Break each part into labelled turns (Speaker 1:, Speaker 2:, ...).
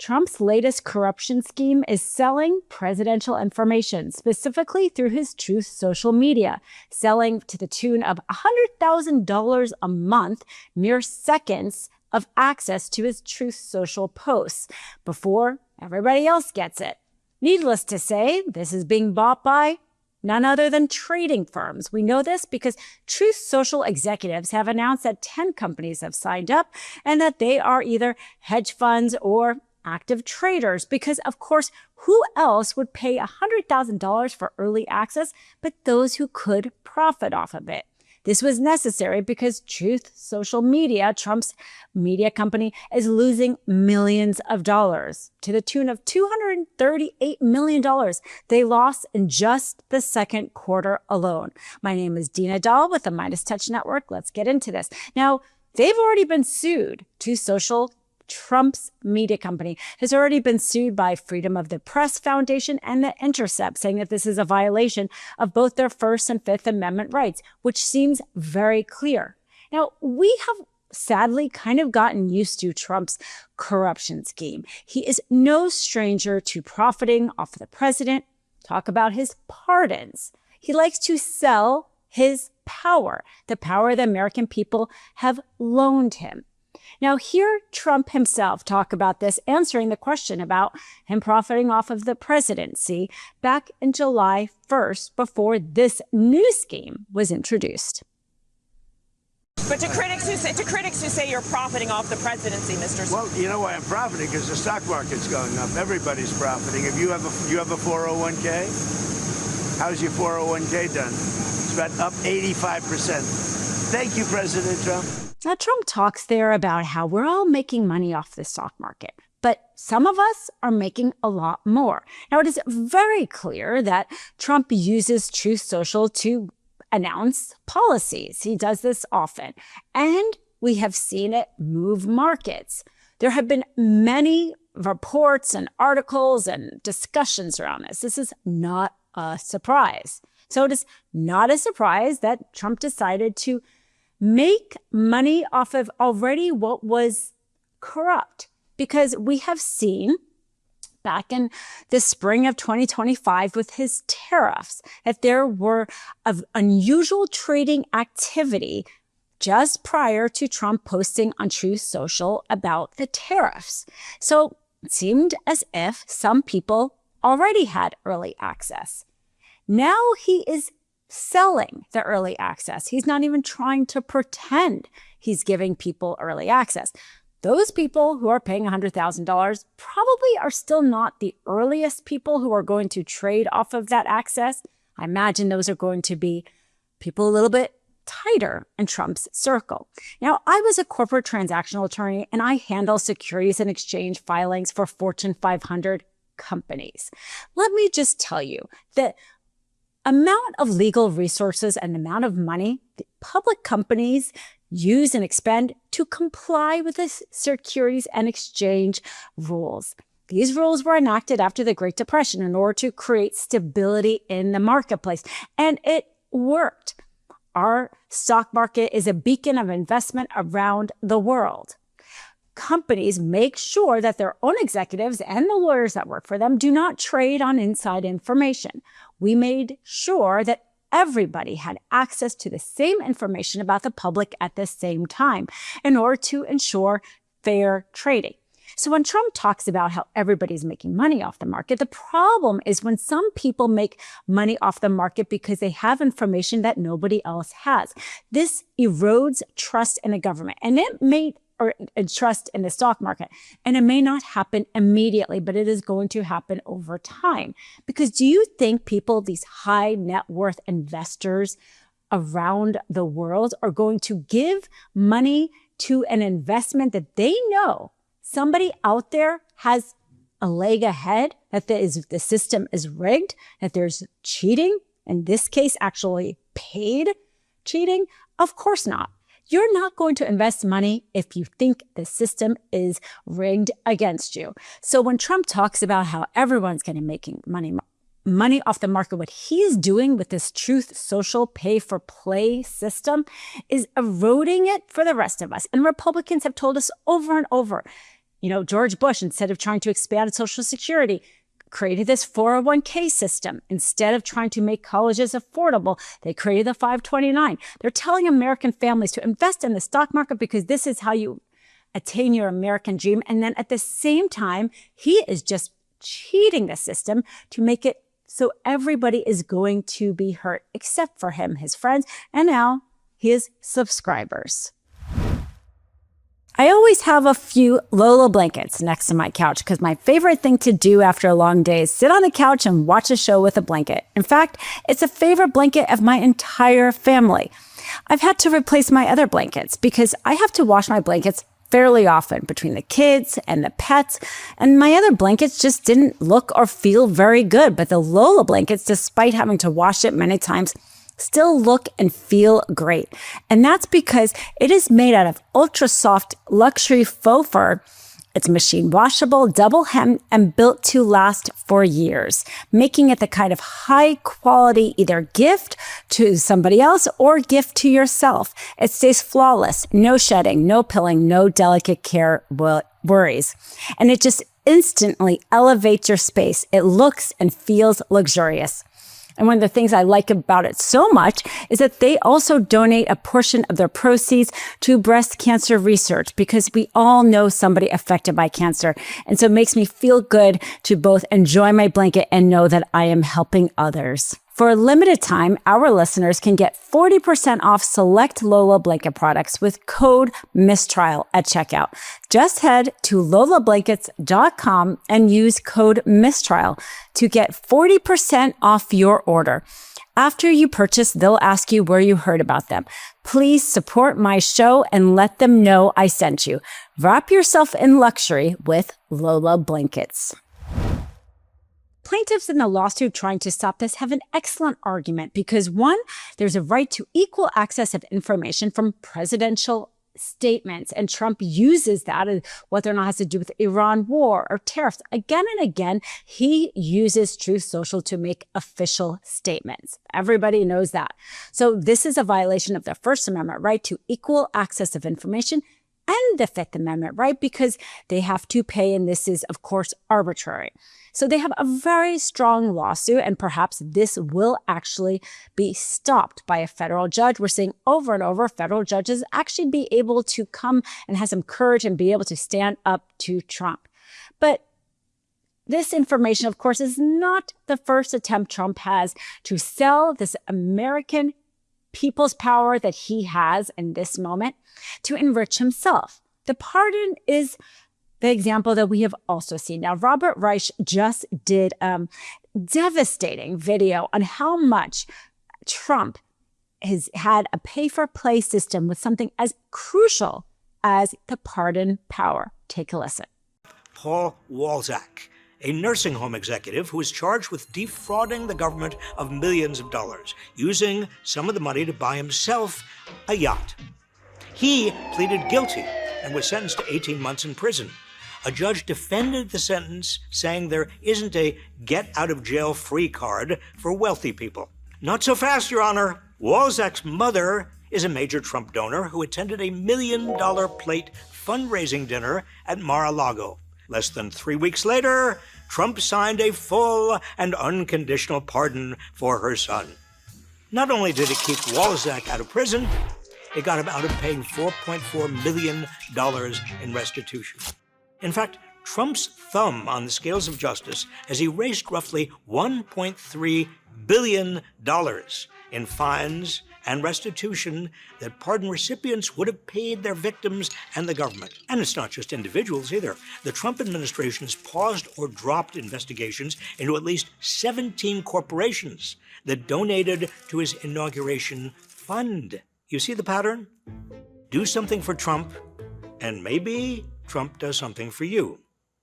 Speaker 1: Trump's latest corruption scheme is selling presidential information, specifically through his Truth social media, selling to the tune of $100,000 a month, mere seconds of access to his Truth social posts before everybody else gets it. Needless to say, this is being bought by none other than trading firms. We know this because Truth Social executives have announced that 10 companies have signed up and that they are either hedge funds or active traders because, of course, who else would pay $100,000 for early access but those who could profit off of it? This was necessary because Truth Social Media, Trump's media company, is losing millions of dollars to the tune of $238 million they lost in just the second quarter alone. My name is Dina Doll with the MeidasTouch Network. Let's get into this. Now, they've already been sued. Truth Social, Trump's media company, has already been sued by Freedom of the Press Foundation and The Intercept, saying that this is a violation of both their First and Fifth Amendment rights, which seems very clear. Now, we have sadly kind of gotten used to Trump's corruption scheme. He is no stranger to profiting off the president. Talk about his pardons. He likes to sell his power, the power the American people have loaned him. Now, hear Trump himself talk about this, answering the question about him profiting off of the presidency back in July 1st, before this new scheme was introduced.
Speaker 2: But to critics who say you're profiting off the presidency, Mr.
Speaker 3: Well, you know why I'm profiting? Because the stock market's going up. Everybody's profiting. If you have a 401k, how's your 401k done? It's about up 85%. Thank you, President Trump.
Speaker 1: Now, Trump talks there about how we're all making money off the stock market, but some of us are making a lot more. Now, it is very clear that Trump uses Truth Social to announce policies. He does this often, and we have seen it move markets. There have been many reports and articles and discussions around this. This is not a surprise. So it is not a surprise that Trump decided to make money off of already what was corrupt, because we have seen back in the spring of 2025 with his tariffs that there were unusual trading activity just prior to Trump posting on Truth Social about the tariffs. So it seemed as if some people already had early access. Now he is selling the early access. He's not even trying to pretend he's giving people early access. Those people who are paying $100,000 probably are still not the earliest people who are going to trade off of that access. I imagine those are going to be people a little bit tighter in Trump's circle. Now, I was a corporate transactional attorney and I handle securities and exchange filings for Fortune 500 companies. Let me just tell you that amount of legal resources and amount of money that public companies use and expend to comply with the securities and exchange rules. These rules were enacted after the Great Depression in order to create stability in the marketplace, and it worked. Our stock market is a beacon of investment around the world. Companies make sure that their own executives and the lawyers that work for them do not trade on inside information. We made sure that everybody had access to the same information about the public at the same time in order to ensure fair trading. So when Trump talks about how everybody's making money off the market, the problem is when some people make money off the market because they have information that nobody else has. This erodes trust in the government, and trust in the stock market. And it may not happen immediately, but it is going to happen over time. Because do you think people, these high net worth investors around the world, are going to give money to an investment that they know somebody out there has a leg ahead, that the system is rigged, that there's cheating, in this case, actually paid cheating? Of course not. You're not going to invest money if you think the system is rigged against you. So when Trump talks about how everyone's going to be making money off the market, what he's doing with this Truth Social pay-for-play system is eroding it for the rest of us. And Republicans have told us over and over, George Bush, instead of trying to expand Social Security, created this 401k system. Instead of trying to make colleges affordable, they created the 529. They're telling American families to invest in the stock market because this is how you attain your American dream. And then at the same time, he is just cheating the system to make it so everybody is going to be hurt, except for him, his friends, and now his subscribers. I always have a few Lola blankets next to my couch because my favorite thing to do after a long day is sit on the couch and watch a show with a blanket. In fact, it's a favorite blanket of my entire family. I've had to replace my other blankets because I have to wash my blankets fairly often between the kids and the pets, and my other blankets just didn't look or feel very good. But the Lola blankets, despite having to wash it many times, still look and feel great. And that's because it is made out of ultra soft luxury faux fur. It's machine washable, double hemmed, and built to last for years, making it the kind of high quality either gift to somebody else or gift to yourself. It stays flawless, no shedding, no pilling, no delicate care worries. And it just instantly elevates your space. It looks and feels luxurious. And one of the things I like about it so much is that they also donate a portion of their proceeds to breast cancer research, because we all know somebody affected by cancer. And so it makes me feel good to both enjoy my blanket and know that I am helping others. For a limited time, our listeners can get 40% off select Lola blanket products with code MISTRIAL at checkout. Just head to lolablankets.com and use code MISTRIAL to get 40% off your order. After you purchase, they'll ask you where you heard about them. Please support my show and let them know I sent you. Wrap yourself in luxury with Lola blankets. Plaintiffs in the lawsuit trying to stop this have an excellent argument because, one, there's a right to equal access of information from presidential statements, and Trump uses that, whether or not it has to do with Iran war or tariffs. Again and again, he uses Truth Social to make official statements. Everybody knows that. So this is a violation of the First Amendment right to equal access of information and the Fifth Amendment right, because they have to pay, and this is, of course, arbitrary. So they have a very strong lawsuit, and perhaps this will actually be stopped by a federal judge. We're seeing over and over federal judges actually be able to come and have some courage and be able to stand up to Trump. But this information, of course, is not the first attempt Trump has to sell this American people's power that he has in this moment to enrich himself. The pardon is the example that we have also seen. Now, Robert Reich just did a devastating video on how much Trump has had a pay-for-play system with something as crucial as the pardon power. Take a listen.
Speaker 4: Paul Walczak, a nursing home executive who is charged with defrauding the government of millions of dollars, using some of the money to buy himself a yacht. He pleaded guilty and was sentenced to 18 months in prison. A judge defended the sentence, saying there isn't a get-out-of-jail-free card for wealthy people. Not so fast, Your Honor. Walczak's mother is a major Trump donor who attended a $1 million plate fundraising dinner at Mar-a-Lago. Less than 3 weeks later, Trump signed a full and unconditional pardon for her son. Not only did it keep Walczak out of prison, it got him out of paying $4.4 million in restitution. In fact, Trump's thumb on the scales of justice has erased roughly $1.3 billion in fines and restitution that pardon recipients would have paid their victims and the government. And it's not just individuals either. The Trump administration has paused or dropped investigations into at least 17 corporations that donated to his inauguration fund. You see the pattern? Do something for Trump, and maybe Trump does something for you.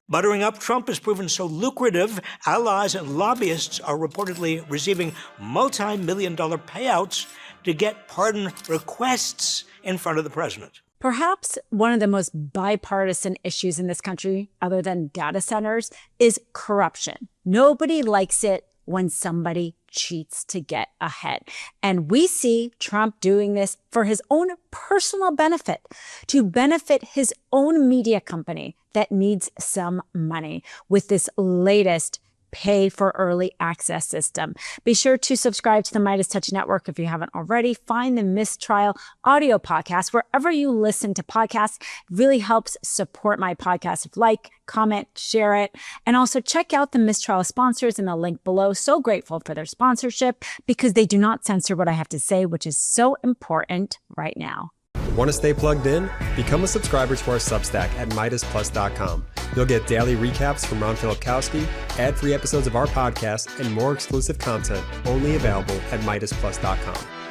Speaker 4: Buttering up Trump has proven so lucrative, allies and lobbyists are reportedly receiving multi-million-dollar payouts to get pardon requests in front of the president.
Speaker 1: Perhaps one of the most bipartisan issues in this country, other than data centers, is corruption. Nobody likes it when somebody cheats to get ahead. And we see Trump doing this for his own personal benefit, to benefit his own media company that needs some money with this latest pay for early access system. Be sure to subscribe to the MeidasTouch Network if you haven't already. Find the Mistrial audio podcast wherever you listen to podcasts. It really helps support my podcast. Like, comment, share it. And also check out the Mistrial sponsors in the link below. So grateful for their sponsorship because they do not censor what I have to say, which is so important right now.
Speaker 5: Want to stay plugged in? Become a subscriber to our Substack at MeidasPlus.com. You'll get daily recaps from Ron Filipkowski, ad-free episodes of our podcast, and more exclusive content only available at MeidasPlus.com.